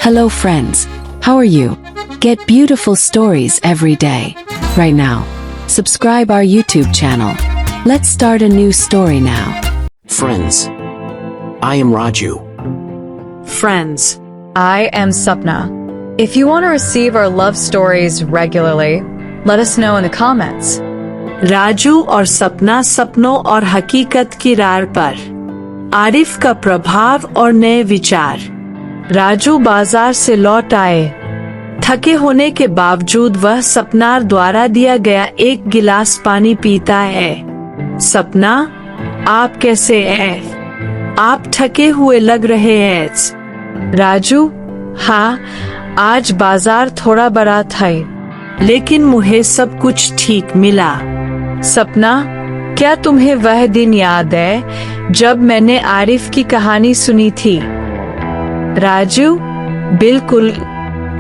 Hello friends, how are you? Get beautiful stories every day. Right now, subscribe our YouTube channel. Let's start a new story now. Friends, I am Raju. Friends, I am Sapna. If you want to receive our love stories regularly, let us know in the comments. Raju और सपना सपनों और हकीकत की राह पर। आरिफ का प्रभाव और नए विचार। राजू बाजार से लौट आए। थके होने के बावजूद वह सपना द्वारा दिया गया एक गिलास पानी पीता है। सपना, आप कैसे हैं? आप थके हुए लग रहे हैं। राजू, हाँ, आज बाजार थोड़ा बड़ा था, लेकिन मुझे सब कुछ ठीक मिला। सपना, क्या तुम्हें वह दिन याद है जब मैंने आरिफ की कहानी सुनी थी? राजू, बिल्कुल,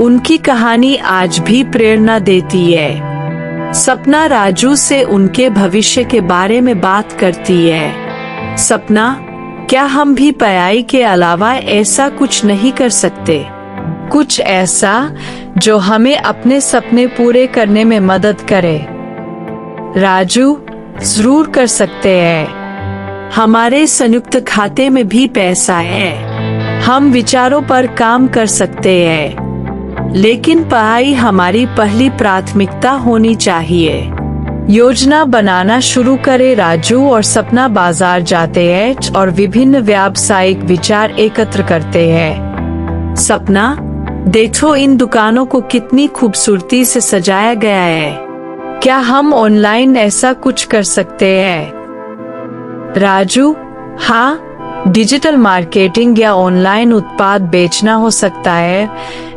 उनकी कहानी आज भी प्रेरणा देती है। सपना राजू से उनके भविष्य के बारे में बात करती है। सपना, क्या हम भी पढ़ाई के अलावा ऐसा कुछ नहीं कर सकते? कुछ ऐसा जो हमें अपने सपने पूरे करने में मदद करे? राजू, जरूर कर सकते हैं। हमारे संयुक्त खाते में भी पैसा है। हम विचारों पर काम कर सकते हैं, लेकिन पढ़ाई हमारी पहली प्राथमिकता होनी चाहिए। योजना बनाना शुरू करें। राजू और सपना बाजार जाते हैं और विभिन्न व्यावसायिक विचार एकत्र करते हैं। सपना, देखो इन दुकानों को कितनी खूबसूरती से सजाया गया है। क्या हम ऑनलाइन ऐसा कुछ कर सकते हैं? राजू, हाँ, डिजिटल मार्केटिंग या ऑनलाइन उत्पाद बेचना हो सकता है।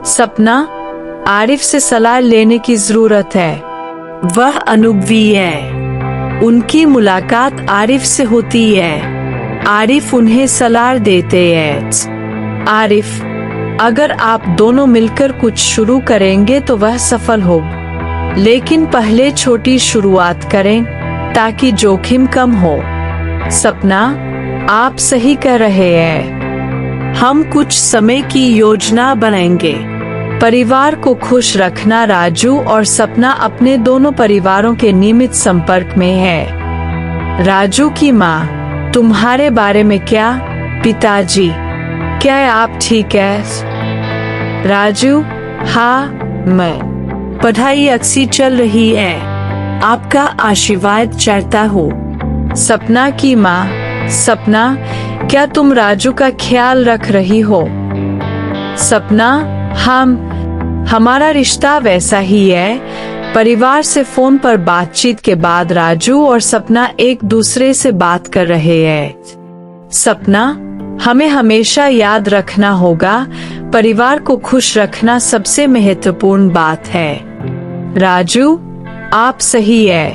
सपना, आरिफ से सलाह लेने की जरूरत है। वह अनुभवी है। उनकी मुलाकात आरिफ से होती है। आरिफ उन्हें सलाह देते हैं। आरिफ, अगर आप दोनों मिलकर कुछ शुरू करेंगे तो वह सफल हो, लेकिन पहले छोटी शुरुआत करें ताकि जोखिम कम हो। सपना, आप सही कह रहे हैं। हम कुछ समय की योजना बनाएंगे। परिवार को खुश रखना। राजू और सपना अपने दोनों परिवारों के नियमित संपर्क में है। राजू की माँ, तुम्हारे बारे में क्या? पिताजी, क्या आप ठीक है? राजू, हाँ, मैं पढ़ाई अच्छी चल रही है। आपका आशीर्वाद चाहता हूँ। सपना की माँ, सपना, क्या तुम राजू का ख्याल रख रही हो? सपना, हमारा रिश्ता वैसा ही है। परिवार से फोन पर बातचीत के बाद राजू और सपना एक दूसरे से बात कर रहे हैं। सपना, हमें हमेशा याद रखना होगा, परिवार को खुश रखना सबसे महत्वपूर्ण बात है। राजू, आप सही है।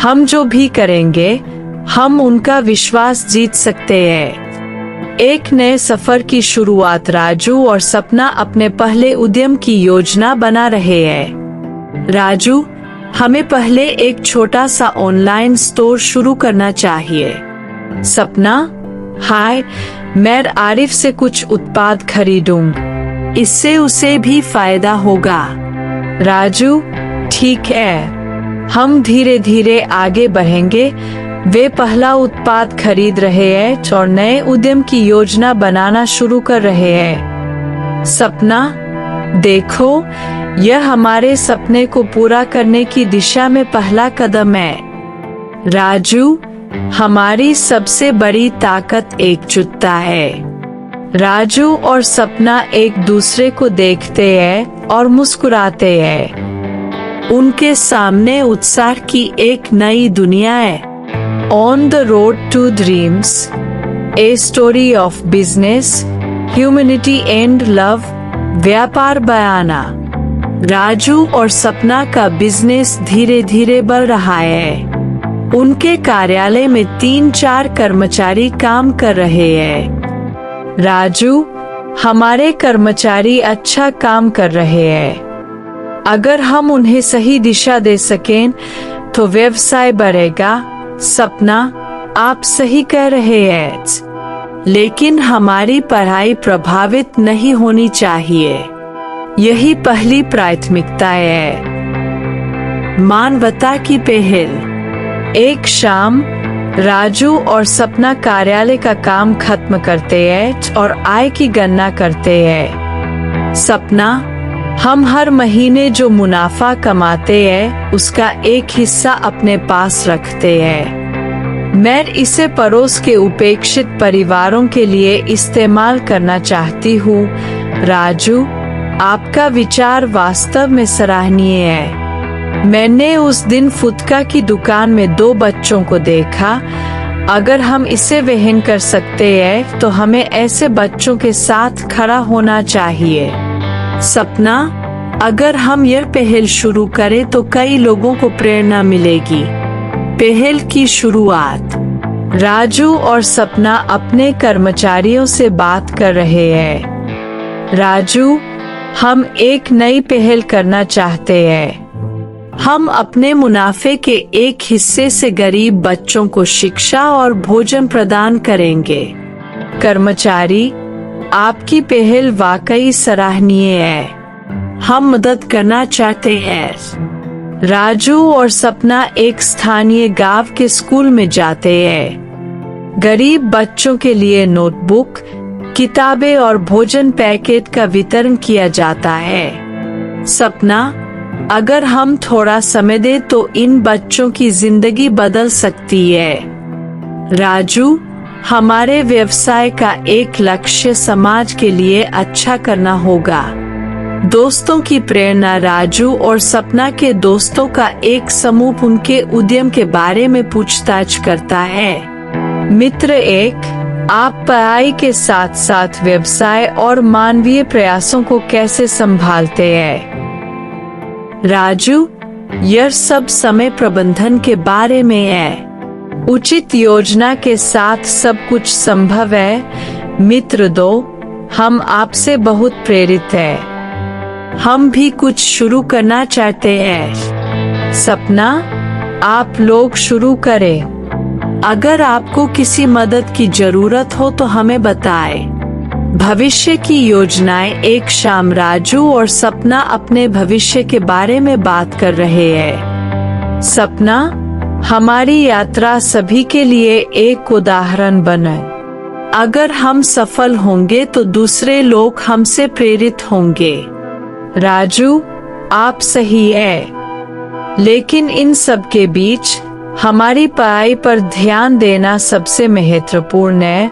हम जो भी करेंगे, हम उनका विश्वास जीत सकते हैं। एक नए सफर की शुरुआत। राजू और सपना अपने पहले उद्यम की योजना बना रहे हैं। राजू, हमें पहले एक छोटा सा ऑनलाइन स्टोर शुरू करना चाहिए। सपना, हाय, मैं आरिफ से कुछ उत्पाद खरीदूंगा। इससे उसे भी फायदा होगा। राजू, ठीक है, हम धीरे धीरे आगे बढ़ेंगे। वे पहला उत्पाद खरीद रहे हैं और नए उद्यम की योजना बनाना शुरू कर रहे हैं। सपना, देखो, यह हमारे सपने को पूरा करने की दिशा में पहला कदम है। राजू, हमारी सबसे बड़ी ताकत एकजुटता है। राजू और सपना एक दूसरे को देखते हैं और मुस्कुराते हैं। उनके सामने उत्साह की एक नई दुनिया है। On the road to dreams, a story of business, humanity and love. व्यापार बयाना। राजू और सपना का बिजनेस धीरे धीरे बढ़ रहा है। उनके कार्यालय में 3-4 कर्मचारी काम कर रहे हैं। राजू, हमारे कर्मचारी अच्छा काम कर रहे हैं। अगर हम उन्हें सही दिशा दे सकें तो व्यवसाय बढ़ेगा। सपना, आप सही कह रहे हैं। लेकिन हमारी पढ़ाई प्रभावित नहीं होनी चाहिए। यही पहली प्राथमिकता है। मानवता की पहल। एक शाम राजू और सपना कार्यालय का काम खत्म करते हैं और आय की गणना करते हैं। सपना, हम हर महीने जो मुनाफा कमाते हैं उसका एक हिस्सा अपने पास रखते हैं। मैं इसे पड़ोस के उपेक्षित परिवारों के लिए इस्तेमाल करना चाहती हूँ। राजू, आपका विचार वास्तव में सराहनीय है। मैंने उस दिन फुटका की दुकान में 2 बच्चों को देखा। अगर हम इसे वहन कर सकते हैं तो हमें ऐसे बच्चों के साथ खड़ा होना चाहिए। सपना, अगर हम यह पहल शुरू करें तो कई लोगों को प्रेरणा मिलेगी। पहल की शुरुआत। राजू और सपना अपने कर्मचारियों से बात कर रहे हैं। राजू, हम एक नई पहल करना चाहते हैं। हम अपने मुनाफे के एक हिस्से से गरीब बच्चों को शिक्षा और भोजन प्रदान करेंगे। कर्मचारी, आपकी पहल वाकई सराहनीय है। हम मदद करना चाहते हैं। राजू और सपना एक स्थानीय गांव के स्कूल में जाते हैं। गरीब बच्चों के लिए नोटबुक, किताबें और भोजन पैकेट का वितरण किया जाता है। सपना, अगर हम थोड़ा समय दें तो इन बच्चों की जिंदगी बदल सकती है। राजू, हमारे व्यवसाय का एक लक्ष्य समाज के लिए अच्छा करना होगा। दोस्तों की प्रेरणा। राजू और सपना के दोस्तों का एक समूह उनके उद्यम के बारे में पूछताछ करता है। मित्र 1, आप पढ़ाई के साथ साथ व्यवसाय और मानवीय प्रयासों को कैसे संभालते हैं? राजू, यह सब समय प्रबंधन के बारे में है। उचित योजना के साथ सब कुछ संभव है। मित्र 2, हम आपसे बहुत प्रेरित हैं। हम भी कुछ शुरू करना चाहते हैं। सपना, आप लोग शुरू करें। अगर आपको किसी मदद की जरूरत हो तो हमें बताएं। भविष्य की योजनाएं। एक शाम राजू और सपना अपने भविष्य के बारे में बात कर रहे हैं। सपना, हमारी यात्रा सभी के लिए एक उदाहरण बने। अगर हम सफल होंगे तो दूसरे लोग हमसे प्रेरित होंगे। राजू, आप सही है, लेकिन इन सब के बीच हमारी पढ़ाई पर ध्यान देना सबसे महत्वपूर्ण है।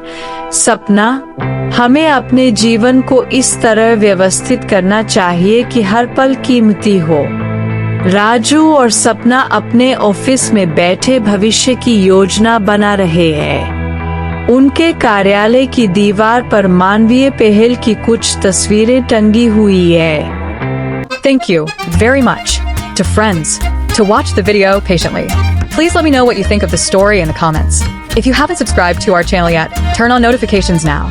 सपना, हमें अपने जीवन को इस तरह व्यवस्थित करना चाहिए कि हर पल कीमती हो। राजू और सपना अपने ऑफिस में बैठे भविष्य की योजना बना रहे हैं। उनके कार्यालय की दीवार पर मानवीय पहल की कुछ तस्वीरें टंगी हुई है। Thank you very much to friends to watch the video patiently. Please let me know what you think of the story in the comments. If you haven't subscribed to our channel yet, turn on notifications now.